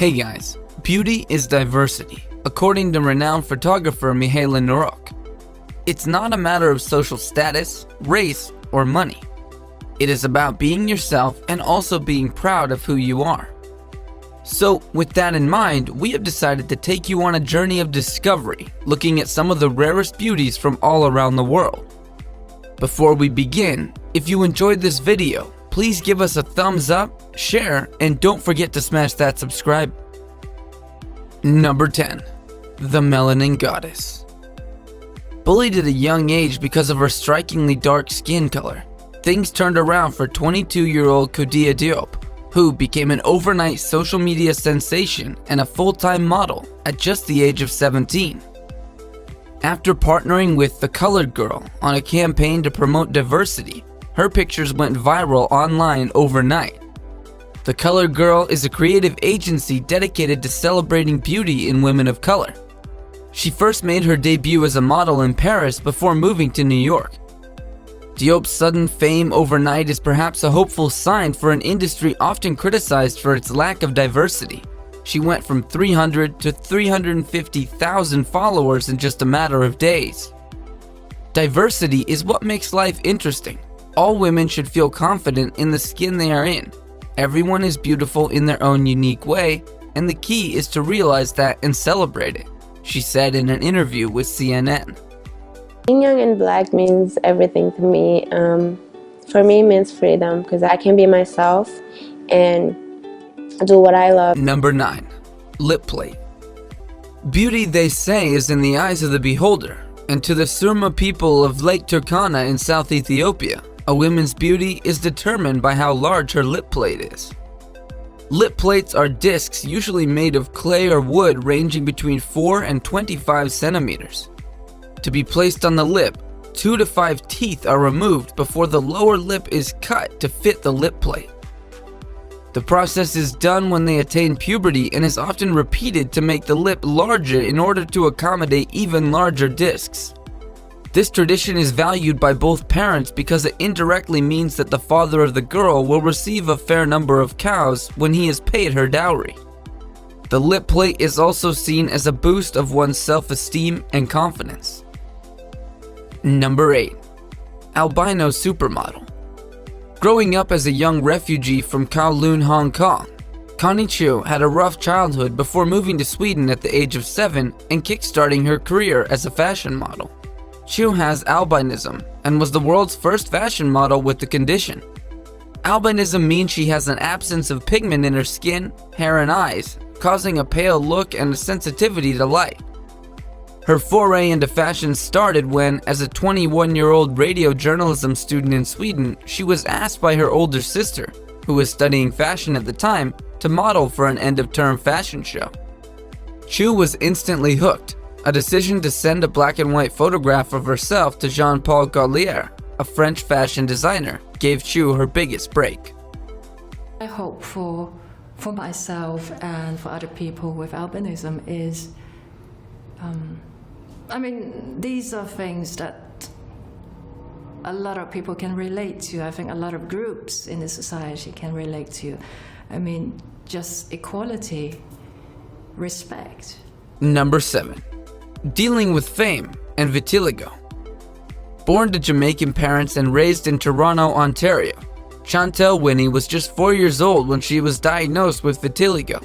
Hey guys, beauty is diversity, according to renowned photographer Mihaela Narok. It's not a matter of social status, race, or money. It is about being yourself and also being proud of who you are. So, with that in mind, we have decided to take you on a journey of discovery, looking at some of the rarest beauties from all around the world. Before we begin, if you enjoyed this video, please give us a thumbs up, share, and don't forget to smash that subscribe. Number 10. The Melanin Goddess. Bullied at a young age because of her strikingly dark skin color, things turned around for 22-year-old Koudia Diop, who became an overnight social media sensation and a full-time model at just the age of 17. After partnering with The Colored Girl on a campaign to promote diversity, her pictures went viral online overnight. The Colored Girl is a creative agency dedicated to celebrating beauty in women of color. She first made her debut as a model in Paris before moving to New York. Diop's sudden fame overnight is perhaps a hopeful sign for an industry often criticized for its lack of diversity. She went from 300 to 350,000 followers in just a matter of days. Diversity is what makes life interesting. All women should feel confident in the skin they are in. Everyone is beautiful in their own unique way, and the key is to realize that and celebrate it, she said in an interview with CNN. Being young and black means everything to me. For me, it means freedom because I can be myself and do what I love. Number 9. Lip plate. Beauty, they say, is in the eyes of the beholder, and to the Surma people of Lake Turkana in South Ethiopia, a woman's beauty is determined by how large her lip plate is. Lip plates are discs usually made of clay or wood ranging between 4 and 25 centimeters. To be placed on the lip, 2 to 5 teeth are removed before the lower lip is cut to fit the lip plate. The process is done when they attain puberty and is often repeated to make the lip larger in order to accommodate even larger discs. This tradition is valued by both parents because it indirectly means that the father of the girl will receive a fair number of cows when he has paid her dowry. The lip plate is also seen as a boost of one's self-esteem and confidence. Number 8. Albino supermodel. Growing up as a young refugee from Kowloon, Hong Kong, Connie Chiu had a rough childhood before moving to Sweden at the age of 7 and kickstarting her career as a fashion model. Chiu has albinism and was the world's first fashion model with the condition. Albinism means she has an absence of pigment in her skin, hair, and eyes, causing a pale look and a sensitivity to light. Her foray into fashion started when, as a 21-year-old radio journalism student in Sweden, she was asked by her older sister, who was studying fashion at the time, to model for an end-of-term fashion show. Chiu was instantly hooked. A decision to send a black and white photograph of herself to Jean-Paul Gaultier, a French fashion designer, gave Chiu her biggest break. I hope for myself and for other people with albinism is, these are things that a lot of people can relate to. I think a lot of groups in the society can relate to. Just equality, respect. Number 7. Dealing with fame and vitiligo. Born to Jamaican parents and raised in Toronto, Ontario, Chantel Winnie was just 4 years old when she was diagnosed with vitiligo.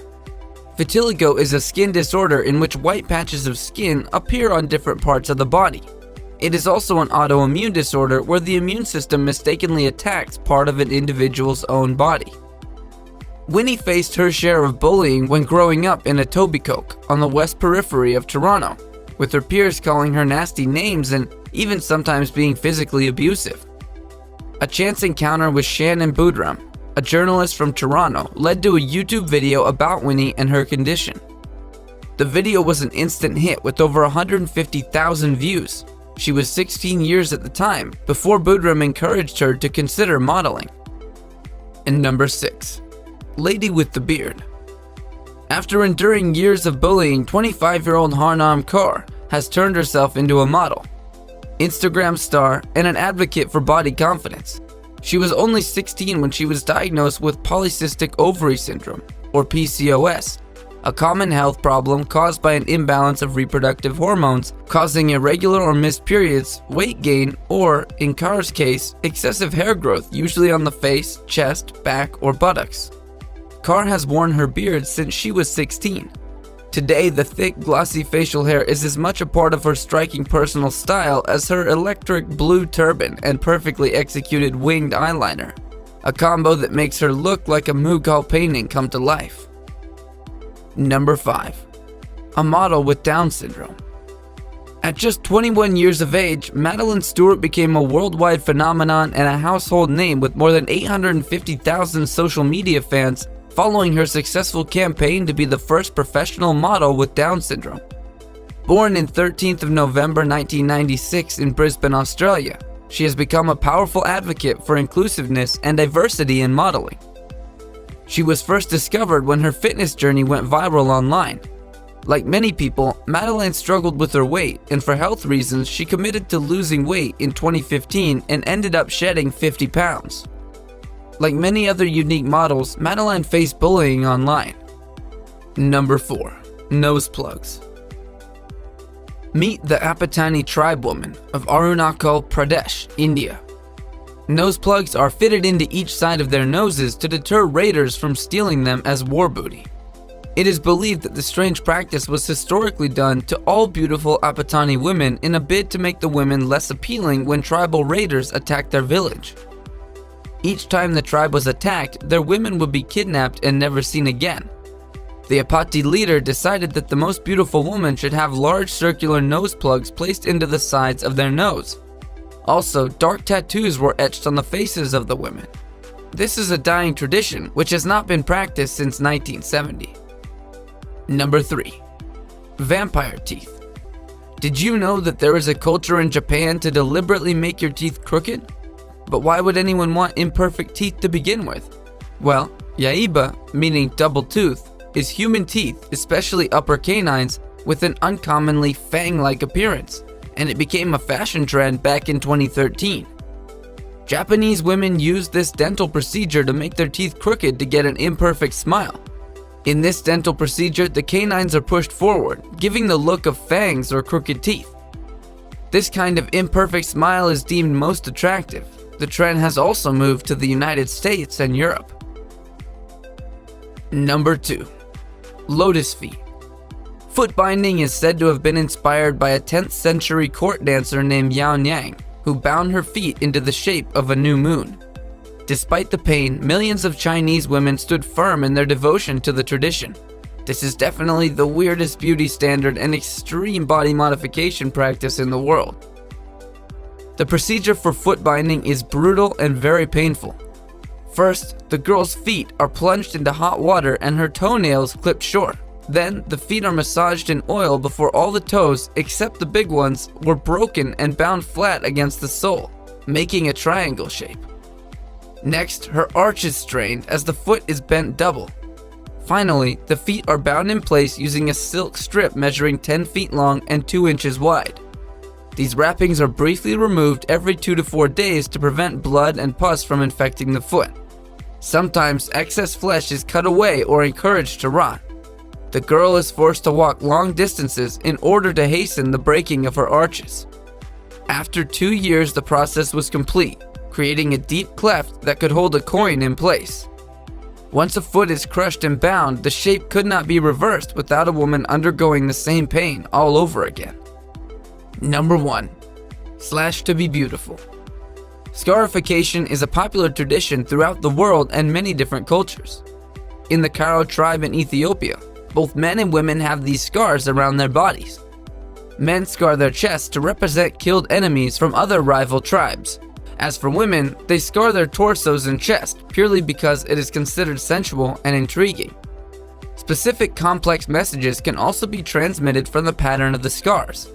Vitiligo is a skin disorder in which white patches of skin appear on different parts of the body. It is also an autoimmune disorder where the immune system mistakenly attacks part of an individual's own body. Winnie faced her share of bullying when growing up in Etobicoke on the west periphery of Toronto, with her peers calling her nasty names and even sometimes being physically abusive. A chance encounter with Shannon Boodram, a journalist from Toronto, led to a YouTube video about Winnie and her condition. The video was an instant hit with over 150,000 views. She was 16 years at the time, before Boodram encouraged her to consider modeling. And number 6. Lady with the beard. After enduring years of bullying, 25-year-old Harnam Kaur has turned herself into a model, Instagram star, and an advocate for body confidence. She was only 16 when she was diagnosed with polycystic ovary syndrome, or PCOS, a common health problem caused by an imbalance of reproductive hormones, causing irregular or missed periods, weight gain, or, in Kara's case, excessive hair growth, usually on the face, chest, back, or buttocks. Kara has worn her beard since she was 16. Today, the thick, glossy facial hair is as much a part of her striking personal style as her electric blue turban and perfectly executed winged eyeliner, a combo that makes her look like a Mughal painting come to life. Number 5. A model with Down syndrome. At just 21 years of age, Madeline Stewart became a worldwide phenomenon and a household name with more than 850,000 social media fans following her successful campaign to be the first professional model with Down syndrome. Born in 13th of November 1996 in Brisbane, Australia, she has become a powerful advocate for inclusiveness and diversity in modeling. She was first discovered when her fitness journey went viral online. Like many people, Madeline struggled with her weight, and for health reasons, she committed to losing weight in 2015 and ended up shedding 50 pounds. Like many other unique models, Madeline faced bullying online. Number 4. Nose plugs. Meet the Apatani tribe woman of Arunachal Pradesh, India. Nose plugs are fitted into each side of their noses to deter raiders from stealing them as war booty. It is believed that the strange practice was historically done to all beautiful Apatani women in a bid to make the women less appealing when tribal raiders attacked their village. Each time the tribe was attacked, their women would be kidnapped and never seen again. The Apati leader decided that the most beautiful woman should have large circular nose plugs placed into the sides of their nose. Also, dark tattoos were etched on the faces of the women. This is a dying tradition which has not been practiced since 1970. Number 3. Vampire teeth. Did you know that there is a culture in Japan to deliberately make your teeth crooked? But why would anyone want imperfect teeth to begin with? Well, yaiba, meaning double tooth, is human teeth, especially upper canines, with an uncommonly fang-like appearance, and it became a fashion trend back in 2013. Japanese women use this dental procedure to make their teeth crooked to get an imperfect smile. In this dental procedure, the canines are pushed forward, giving the look of fangs or crooked teeth. This kind of imperfect smile is deemed most attractive. The trend has also moved to the United States and Europe. Number 2. Lotus feet. Foot binding is said to have been inspired by a 10th century court dancer named Yao Yang, who bound her feet into the shape of a new moon. Despite the pain, millions of Chinese women stood firm in their devotion to the tradition. This is definitely the weirdest beauty standard and extreme body modification practice in the world. The procedure for foot binding is brutal and very painful. First, the girl's feet are plunged into hot water and her toenails clipped short. Then, the feet are massaged in oil before all the toes, except the big ones, were broken and bound flat against the sole, making a triangle shape. Next, her arch is strained as the foot is bent double. Finally, the feet are bound in place using a silk strip measuring 10 feet long and 2 inches wide. These wrappings are briefly removed every 2 to 4 days to prevent blood and pus from infecting the foot. Sometimes excess flesh is cut away or encouraged to rot. The girl is forced to walk long distances in order to hasten the breaking of her arches. After 2 years, the process was complete, creating a deep cleft that could hold a coin in place. Once a foot is crushed and bound, the shape could not be reversed without a woman undergoing the same pain all over again. Number 1. Slash to be beautiful. Scarification is a popular tradition throughout the world and many different cultures. In the Karo tribe in Ethiopia, both men and women have these scars around their bodies. Men scar their chests to represent killed enemies from other rival tribes. As for women, they scar their torsos and chest purely because it is considered sensual and intriguing. Specific complex messages can also be transmitted from the pattern of the scars.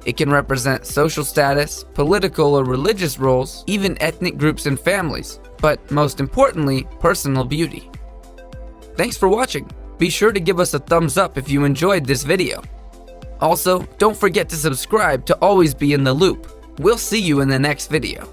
It can represent social status, political or religious roles, even ethnic groups and families, but most importantly, personal beauty. Thanks for watching. Be sure to give us a thumbs up if you enjoyed this video. Also, don't forget to subscribe to always be in the loop. We'll see you in the next video.